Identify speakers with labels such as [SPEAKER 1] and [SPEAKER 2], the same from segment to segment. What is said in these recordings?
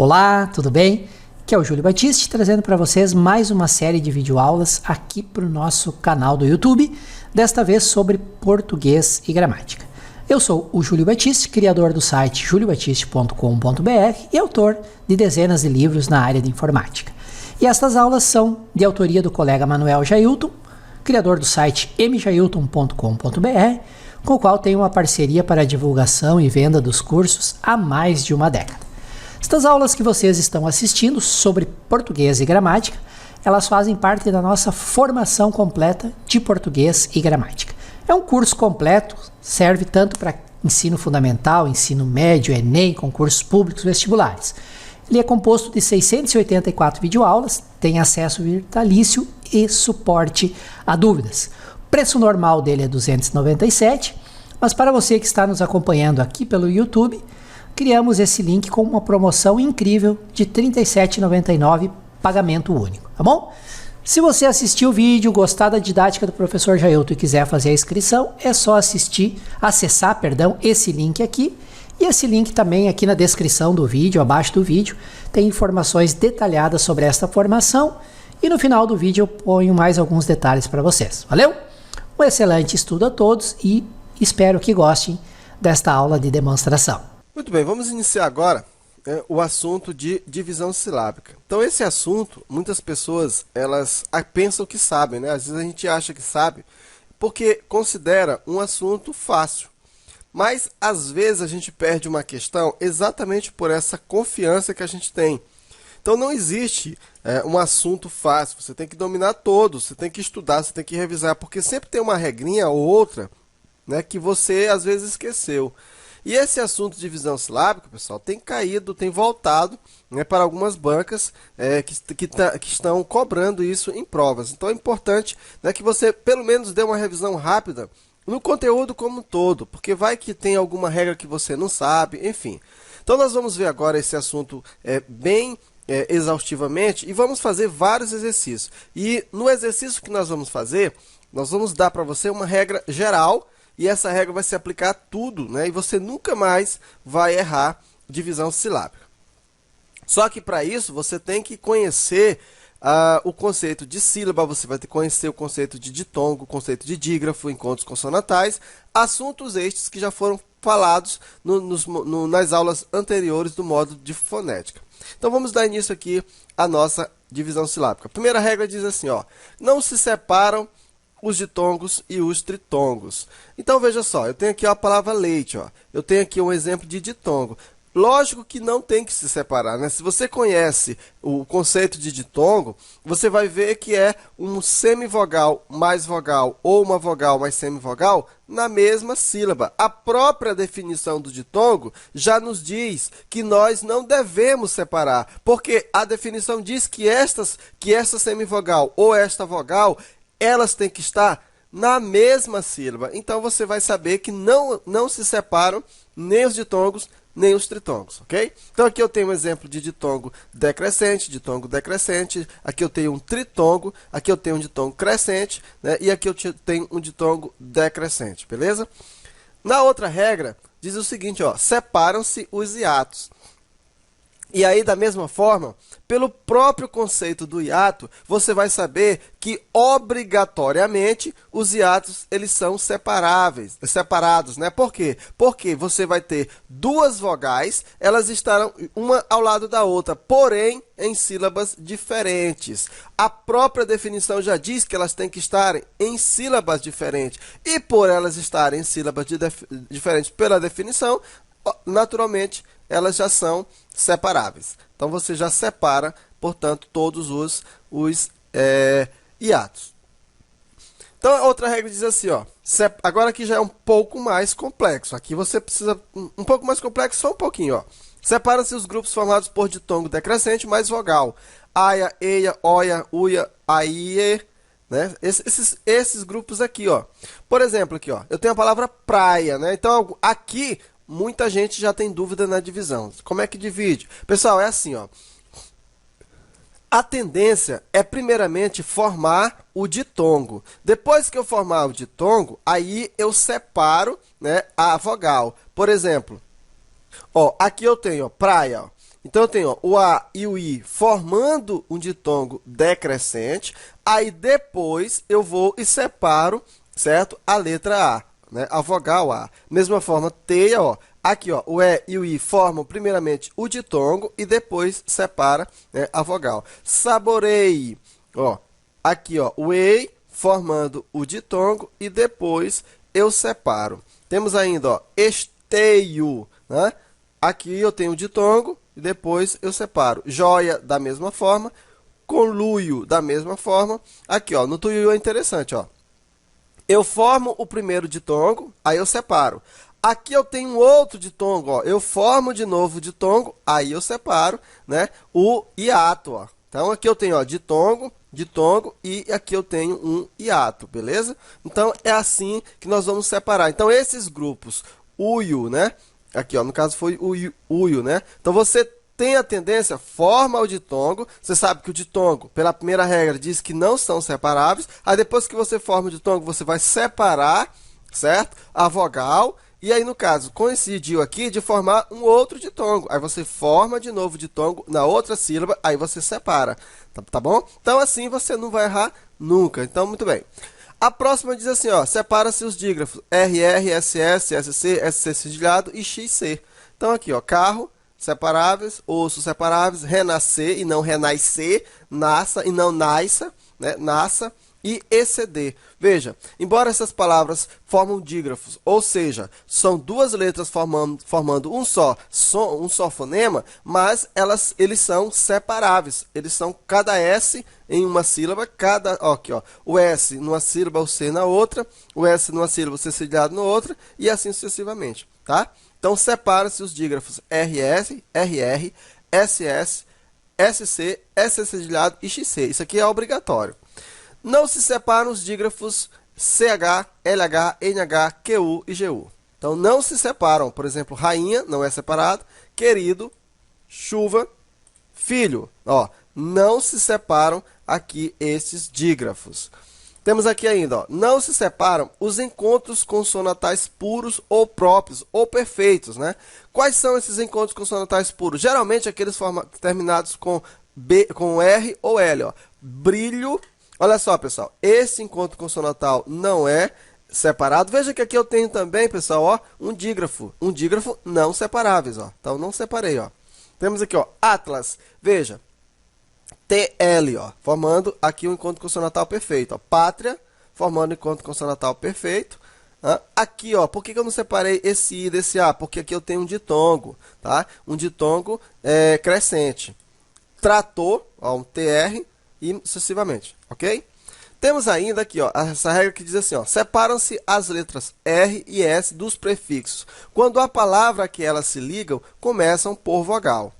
[SPEAKER 1] Olá, tudo bem? Aqui é o Júlio Batista trazendo para vocês mais uma série de videoaulas aqui para o nosso canal do YouTube, desta vez sobre português e gramática. Eu sou o Júlio Batista, criador do site juliobatiste.com.br e autor de dezenas de livros na área de informática. E estas aulas são de autoria do colega Manuel Jailton, criador do site mjailton.com.br, com o qual tenho uma parceria para a divulgação e venda dos cursos há mais de uma década. Estas aulas que vocês estão assistindo sobre português e gramática, elas fazem parte da nossa formação completa de português e gramática. É um curso completo, serve tanto para ensino fundamental, ensino médio, Enem, concursos públicos, vestibulares. Ele é composto de 684 videoaulas, tem acesso vitalício e suporte a dúvidas. O preço normal dele é R$ 297, mas para você que está nos acompanhando aqui pelo YouTube, criamos esse link com uma promoção incrível de R$ 37,99, pagamento único, tá bom? Se você assistiu o vídeo, gostar da didática do professor Jailton e quiser fazer a inscrição, é só acessar esse link aqui. E esse link também aqui na descrição do vídeo, abaixo do vídeo, tem informações detalhadas sobre esta formação. E no final do vídeo eu ponho mais alguns detalhes para vocês. Valeu? Um excelente estudo a todos e espero que gostem desta aula de demonstração.
[SPEAKER 2] Muito bem, vamos iniciar agora o assunto de divisão silábica. Então, esse assunto, muitas pessoas elas pensam que sabem, né? Às vezes a gente acha que sabe, porque considera um assunto fácil. Mas, às vezes, a gente perde uma questão exatamente por essa confiança que a gente tem. Então, não existe um assunto fácil, você tem que dominar todos, você tem que estudar, você tem que revisar, porque sempre tem uma regrinha ou outra, né, que você, às vezes, esqueceu. E esse assunto de divisão silábica, pessoal, tem caído, tem voltado, né, para algumas bancas que estão cobrando isso em provas. Então, é importante, né, que você, pelo menos, dê uma revisão rápida no conteúdo como um todo, porque vai que tem alguma regra que você não sabe, enfim. Então, nós vamos ver agora esse assunto bem exaustivamente e vamos fazer vários exercícios. E no exercício que nós vamos fazer, nós vamos dar para você uma regra geral, e essa regra vai se aplicar a tudo, né? E você nunca mais vai errar divisão silábica. Só que para isso você tem que conhecer o conceito de sílaba, você vai ter que conhecer o conceito de ditongo, o conceito de dígrafo, encontros consonantais, assuntos estes que já foram falados nas aulas anteriores do módulo de fonética. Então vamos dar início aqui à nossa divisão silábica. A primeira regra diz assim, ó, não se separam os ditongos e os tritongos. Então, veja só, eu tenho aqui a palavra leite, ó. Eu tenho aqui um exemplo de ditongo. Lógico que não tem que se separar, né? Se você conhece o conceito de ditongo, você vai ver que é um semivogal mais vogal ou uma vogal mais semivogal na mesma sílaba. A própria definição do ditongo já nos diz que nós não devemos separar, porque a definição diz que esta semivogal ou esta vogal elas têm que estar na mesma sílaba. Então, você vai saber que não se separam nem os ditongos, nem os tritongos, ok? Então, aqui eu tenho um exemplo de ditongo decrescente, ditongo decrescente. Aqui eu tenho um tritongo, aqui eu tenho um ditongo crescente, né? E aqui eu tenho um ditongo decrescente, beleza? Na outra regra, diz o seguinte, ó, separam-se os hiatos. E aí, da mesma forma, pelo próprio conceito do hiato, você vai saber que, obrigatoriamente, os hiatos eles são separados, né? Por quê? Porque você vai ter duas vogais, elas estarão uma ao lado da outra, porém, em sílabas diferentes. A própria definição já diz que elas têm que estar em sílabas diferentes. E por elas estarem em sílabas diferentes pela definição, naturalmente, elas já são separáveis. Então, você já separa, portanto, todos os hiatos. Então, a outra regra diz assim, ó, agora aqui já é um pouco mais complexo. Aqui você precisa um pouco mais complexo, só um pouquinho, ó. Separa-se os grupos formados por ditongo decrescente mais vogal. Aia, eia, oia, uia, aie, né? Esses grupos aqui, ó. Por exemplo, aqui, ó, eu tenho a palavra praia, né? Então, aqui muita gente já tem dúvida na divisão. Como é que divide? Pessoal, é assim, ó. A tendência é, primeiramente, formar o ditongo. Depois que eu formar o ditongo, aí eu separo, né, a vogal. Por exemplo, ó, aqui eu tenho ó, praia. Ó. Então eu tenho ó, o A e o I formando um ditongo decrescente, aí depois eu vou e separo, certo? A letra A, né? A vogal A. Mesma forma, teia, ó. Aqui, ó, o E e o I formam primeiramente o ditongo e depois separa, né, a vogal. Saboreie, ó. Aqui, ó, o EI formando o ditongo e depois eu separo. Temos ainda, ó, esteio, né? Aqui eu tenho o ditongo e depois eu separo. Joia, da mesma forma. Conluio, da mesma forma. Aqui, ó, no tuiuiu é interessante, ó. Eu formo o primeiro ditongo, aí eu separo. Aqui eu tenho outro ditongo, ó. Eu formo de novo o ditongo, aí eu separo, né, o hiato, ó. Então, aqui eu tenho, ó, ditongo, ditongo e aqui eu tenho um hiato, beleza? Então, é assim que nós vamos separar. Então, esses grupos, uio, né? Aqui, ó, no caso foi o uio, né? Então, você tem a tendência, forma o ditongo. Você sabe que o ditongo, pela primeira regra, diz que não são separáveis. Aí, depois que você forma o ditongo, você vai separar, certo? A vogal. E aí, no caso, coincidiu aqui de formar um outro ditongo. Aí você forma de novo o ditongo na outra sílaba, aí você separa. Tá bom? Então, assim você não vai errar nunca. Então, muito bem. A próxima diz assim, ó, separa-se os dígrafos RR, SS, SC, SC cedilhado e XC. Então, aqui, ó, carro, separáveis, osso separáveis, renascer e não renascer, nasça e não nasça, né? Nasça. E ECD. Veja, embora essas palavras formam dígrafos, ou seja, são duas letras formando um só fonema, mas eles são separáveis. Eles são cada S em uma sílaba, ó, aqui, ó, o S numa sílaba, o C na outra, o S numa sílaba, o C cedilhado na outra, e assim sucessivamente, tá? Então, separa-se os dígrafos RS, RR, SS, SC, SC cedilhado e XC. Isso aqui é obrigatório. Não se separam os dígrafos CH, LH, NH, QU e GU. Então, não se separam, por exemplo, rainha, não é separado, querido, chuva, filho. Ó, não se separam aqui esses dígrafos. Temos aqui ainda, ó, não se separam os encontros consonantais puros ou próprios ou perfeitos, né? Quais são esses encontros consonantais puros? Geralmente, aqueles terminados com R ou L, ó. Brilho. Olha só, pessoal, esse encontro consonantal não é separado. Veja que aqui eu tenho também, pessoal, ó, um dígrafo não separáveis, ó. Então, não separei, ó. Temos aqui, ó, Atlas. Veja, TL, ó, formando aqui um encontro consonantal perfeito, ó. Pátria, formando um encontro consonantal perfeito. Aqui, ó, por que eu não separei esse I desse A? Porque aqui eu tenho um ditongo, tá? Um ditongo crescente. Trator, ó, um TR, e sucessivamente, ok? Temos ainda aqui, ó, essa regra que diz assim, ó, separam-se as letras R e S dos prefixos, quando a palavra a que elas se ligam começam por vogal.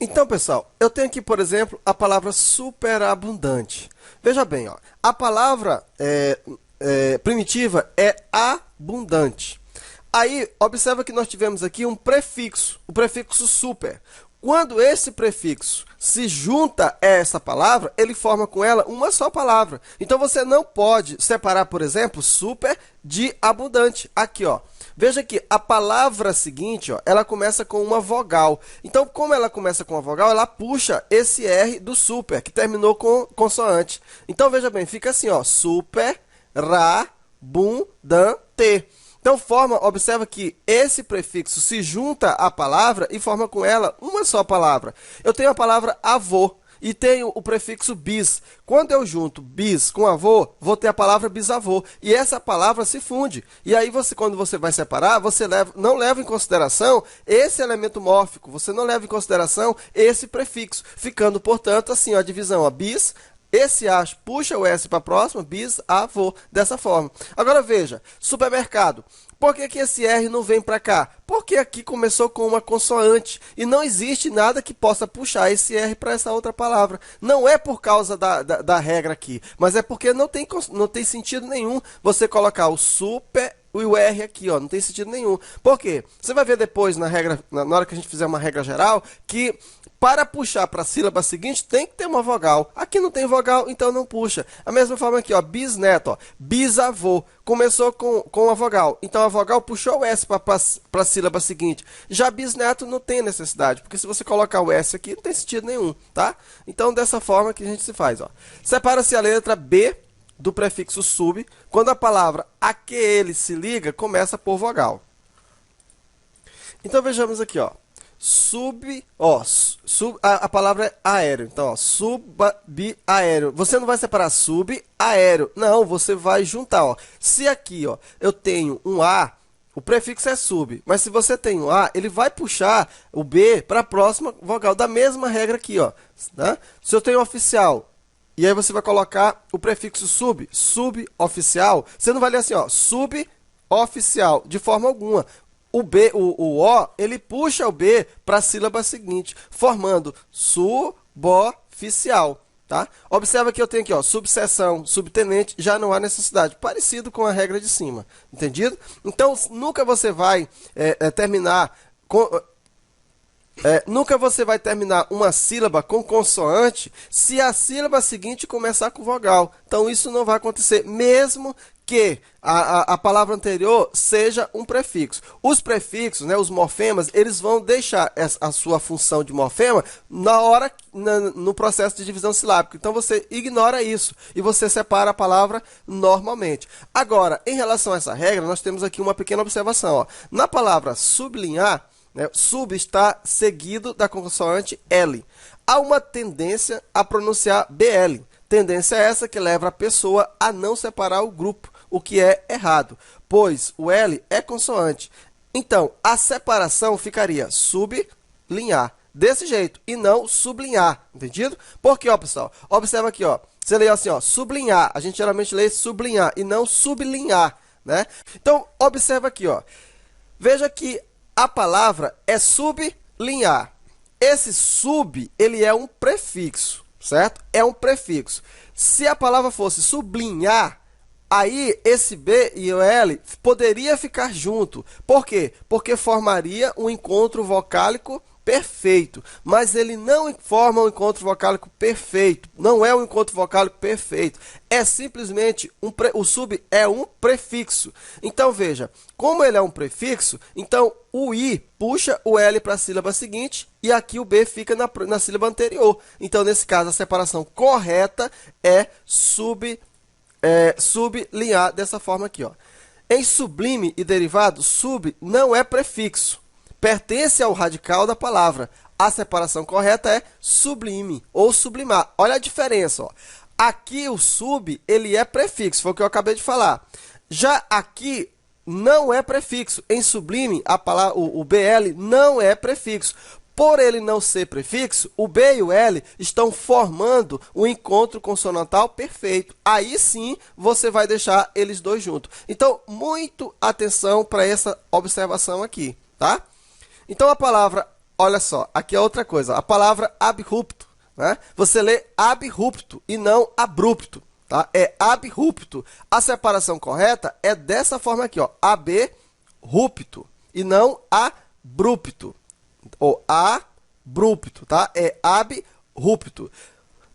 [SPEAKER 2] Então, pessoal, eu tenho aqui, por exemplo, a palavra superabundante. Veja bem, ó, a palavra primitiva é abundante. Aí, observa que nós tivemos aqui um prefixo, o prefixo super. Quando esse prefixo se junta a essa palavra, ele forma com ela uma só palavra. Então, você não pode separar, por exemplo, super de abundante. Aqui, ó. Veja que a palavra seguinte, ó, ela começa com uma vogal. Então, como ela começa com uma vogal, ela puxa esse R do super, que terminou com consoante. Então, veja bem, fica assim, ó, super, ra, bum, dan, te. Então, observa que esse prefixo se junta à palavra e forma com ela uma só palavra. Eu tenho a palavra avô e tenho o prefixo bis. Quando eu junto bis com avô, vou ter a palavra bisavô. E essa palavra se funde. E aí, quando você vai separar, você não leva em consideração esse elemento mórfico. Você não leva em consideração esse prefixo. Ficando, portanto, assim, ó, a divisão, ó, bis. Esse A puxa o S para a próxima, bisavô, dessa forma. Agora veja, supermercado. Por que esse R não vem para cá? Porque aqui começou com uma consoante e não existe nada que possa puxar esse R para essa outra palavra. Não é por causa da regra aqui, mas é porque não tem sentido nenhum você colocar o super o R aqui, ó, não tem sentido nenhum. Por quê? Você vai ver depois na regra, na hora que a gente fizer uma regra geral, que para puxar para a sílaba seguinte tem que ter uma vogal. Aqui não tem vogal, então não puxa. A mesma forma aqui, ó, bisneto, ó, bisavô, começou com a vogal. Então a vogal puxou o S para a sílaba seguinte. Já bisneto não tem necessidade, porque se você colocar o S aqui não tem sentido nenhum, tá? Então dessa forma que a gente se faz, ó. Separa-se a letra B do prefixo sub, quando a palavra a que ele se liga começa por vogal. Então vejamos aqui, ó. A palavra é aéreo. Então, ó, subaéreo. Você não vai separar sub, aéreo. Não, você vai juntar, ó. Se aqui, ó, eu tenho um A, o prefixo é sub, mas se você tem um A, ele vai puxar o B para a próxima vogal, da mesma regra aqui, ó. Tá? Se eu tenho oficial, e aí você vai colocar o prefixo sub, suboficial, você não vai ler assim, ó, suboficial, de forma alguma. O B, o O, ele puxa o B para a sílaba seguinte, formando suboficial, tá? Observa que eu tenho aqui, ó, subseção, subtenente, já não há necessidade, parecido com a regra de cima, entendido? Então, nunca você vai terminar com... nunca você vai terminar uma sílaba com consoante se a sílaba seguinte começar com vogal. Então, isso não vai acontecer, mesmo que a palavra anterior seja um prefixo. Os prefixos, né, os morfemas, eles vão deixar a sua função de morfema no processo de divisão silábica. Então, você ignora isso e você separa a palavra normalmente. Agora, em relação a essa regra, nós temos aqui uma pequena observação. Ó. Na palavra sublinhar, né, sub está seguido da consoante L. Há uma tendência a pronunciar BL. Tendência essa que leva a pessoa a não separar o grupo, o que é errado, pois o L é consoante. Então, a separação ficaria sublinhar, desse jeito, e não sublinhar, entendido? Porque, ó, pessoal, observa aqui, ó, você lê assim, ó, sublinhar, a gente geralmente lê sublinhar e não sublinhar, né? Então, observa aqui, ó, veja que a palavra é sublinhar. Esse sub, ele é um prefixo, certo? É um prefixo. Se a palavra fosse sublinhar, aí esse B e o L poderia ficar junto. Por quê? Porque formaria um encontro vocálico perfeito. Mas ele não forma um encontro vocálico perfeito. Não é um encontro vocálico perfeito. É simplesmente o sub é um prefixo. Então veja, como ele é um prefixo, então o I puxa o L para a sílaba seguinte e aqui o B fica na sílaba anterior. Então nesse caso a separação correta é sublinhar dessa forma aqui, ó. Em sublime e derivado, sub não é prefixo, pertence ao radical da palavra. A separação correta é sublime ou sublimar. Olha a diferença, ó. Aqui o sub, ele é prefixo, foi o que eu acabei de falar. Já aqui não é prefixo. Em sublime, a palavra, o BL não é prefixo. Por ele não ser prefixo, o B e o L estão formando um encontro consonantal perfeito. Aí sim, você vai deixar eles dois juntos. Então, muito atenção para essa observação aqui, tá? Então, a palavra, olha só, aqui é outra coisa. A palavra abrupto, né? Você lê abrupto e não abrupto, tá? É abrupto. A separação correta é dessa forma aqui, ó, abrupto e não abrupto. Ou abrupto, tá? É abrupto.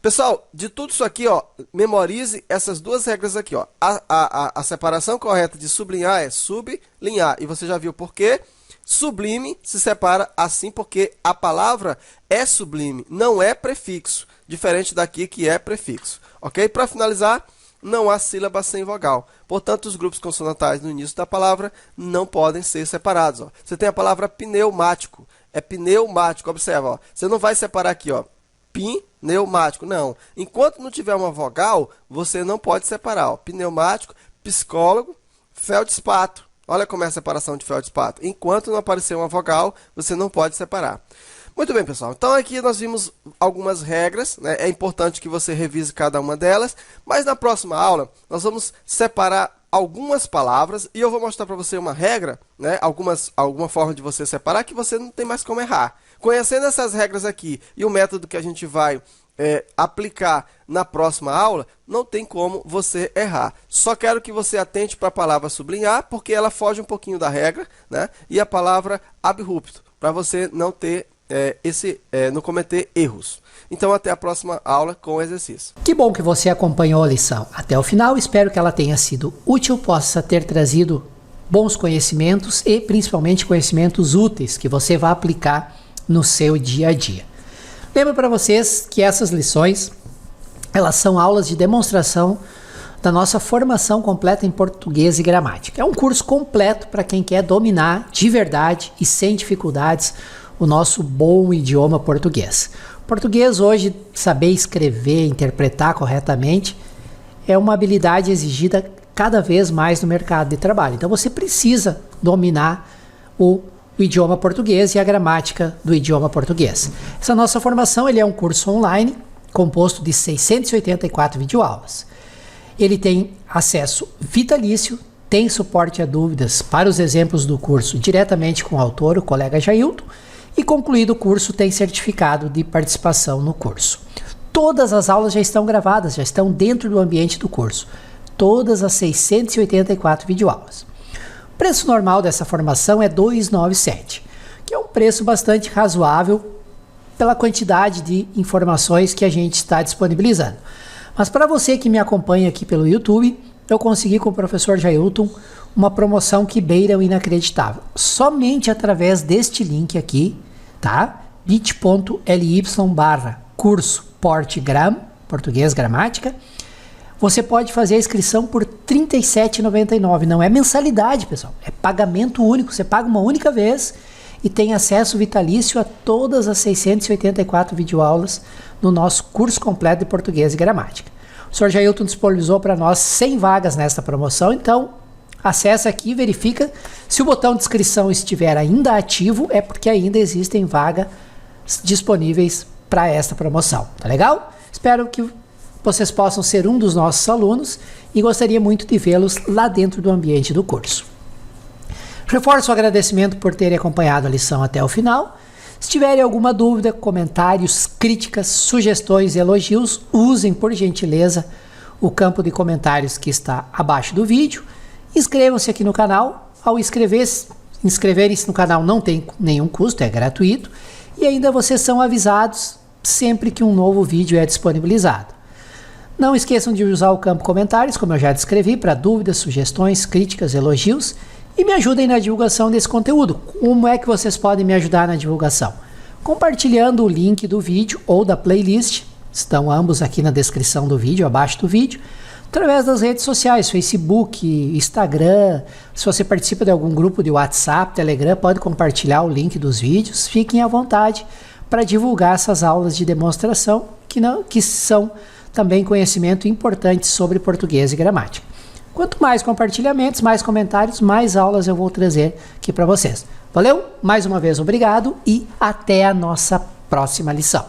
[SPEAKER 2] Pessoal, de tudo isso aqui, ó, memorize essas duas regras aqui, ó. A separação correta de sublinhar é sublinhar. E você já viu por quê? Sublime se separa assim porque a palavra é sublime, não é prefixo. Diferente daqui que é prefixo. Ok? Para finalizar, não há sílaba sem vogal. Portanto, os grupos consonantais no início da palavra não podem ser separados. Ó. Você tem a palavra pneumático. É pneumático, observa, ó. Você não vai separar aqui, ó, pneumático, não. Enquanto não tiver uma vogal, você não pode separar, ó. Pneumático, psicólogo, feldspato. Olha como é a separação de feldspato. Enquanto não aparecer uma vogal, você não pode separar. Muito bem, pessoal. Então, aqui nós vimos algumas regras, né? É importante que você revise cada uma delas, mas na próxima aula, nós vamos separar algumas palavras e eu vou mostrar para você uma regra, né? Alguma forma de você separar que você não tem mais como errar. Conhecendo essas regras aqui e o método que a gente vai aplicar na próxima aula, não tem como você errar. Só quero que você atente para a palavra sublinhar, porque ela foge um pouquinho da regra, né? E a palavra abrupto, para você não ter não cometer erros. Então, até a próxima aula com o exercício.
[SPEAKER 1] Que bom que você acompanhou a lição até o final. Espero que ela tenha sido útil, possa ter trazido bons conhecimentos e principalmente conhecimentos úteis que você vai aplicar no seu dia a dia. Lembro para vocês que essas lições, elas são aulas de demonstração da nossa formação completa em português e gramática. É um curso completo para quem quer dominar de verdade e sem dificuldades o nosso bom idioma português. Português hoje, saber escrever, interpretar corretamente, é uma habilidade exigida cada vez mais no mercado de trabalho. Então você precisa dominar o idioma português e a gramática do idioma português. Essa nossa formação ele é um curso online composto de 684 videoaulas. Ele tem acesso vitalício, tem suporte a dúvidas para os exemplos do curso diretamente com o autor, o colega Jailton, e concluído o curso tem certificado de participação no curso. Todas as aulas já estão gravadas, já estão dentro do ambiente do curso. Todas as 684 videoaulas. O preço normal dessa formação é R$ 297, que é um preço bastante razoável pela quantidade de informações que a gente está disponibilizando. Mas para você que me acompanha aqui pelo YouTube, eu consegui com o professor Jailton uma promoção que beira o inacreditável. Somente através deste link aqui, tá? bit.ly/curso Portgram, português gramática. Você pode fazer a inscrição por R$ 37,99. Não é mensalidade, pessoal. É pagamento único. Você paga uma única vez e tem acesso vitalício a todas as 684 videoaulas no nosso curso completo de português e gramática. O Sr. Jailton disponibilizou para nós 100 vagas nesta promoção, então acessa aqui e verifica. Se o botão de inscrição estiver ainda ativo, é porque ainda existem vagas disponíveis para esta promoção. Tá legal? Espero que vocês possam ser um dos nossos alunos e gostaria muito de vê-los lá dentro do ambiente do curso. Reforço o agradecimento por terem acompanhado a lição até o final. Se tiverem alguma dúvida, comentários, críticas, sugestões e elogios, usem por gentileza o campo de comentários que está abaixo do vídeo. Inscrevam-se aqui no canal. Ao inscreverem-se no canal não tem nenhum custo, é gratuito. E ainda vocês são avisados sempre que um novo vídeo é disponibilizado. Não esqueçam de usar o campo comentários, como eu já descrevi, para dúvidas, sugestões, críticas, elogios. E me ajudem na divulgação desse conteúdo. Como é que vocês podem me ajudar na divulgação? Compartilhando o link do vídeo ou da playlist, estão ambos aqui na descrição do vídeo, abaixo do vídeo, através das redes sociais, Facebook, Instagram. Se você participa de algum grupo de WhatsApp, Telegram, pode compartilhar o link dos vídeos. Fiquem à vontade para divulgar essas aulas de demonstração, que são também conhecimento importante sobre português e gramática. Quanto mais compartilhamentos, mais comentários, mais aulas eu vou trazer aqui para vocês. Valeu? Mais uma vez, obrigado e até a nossa próxima lição.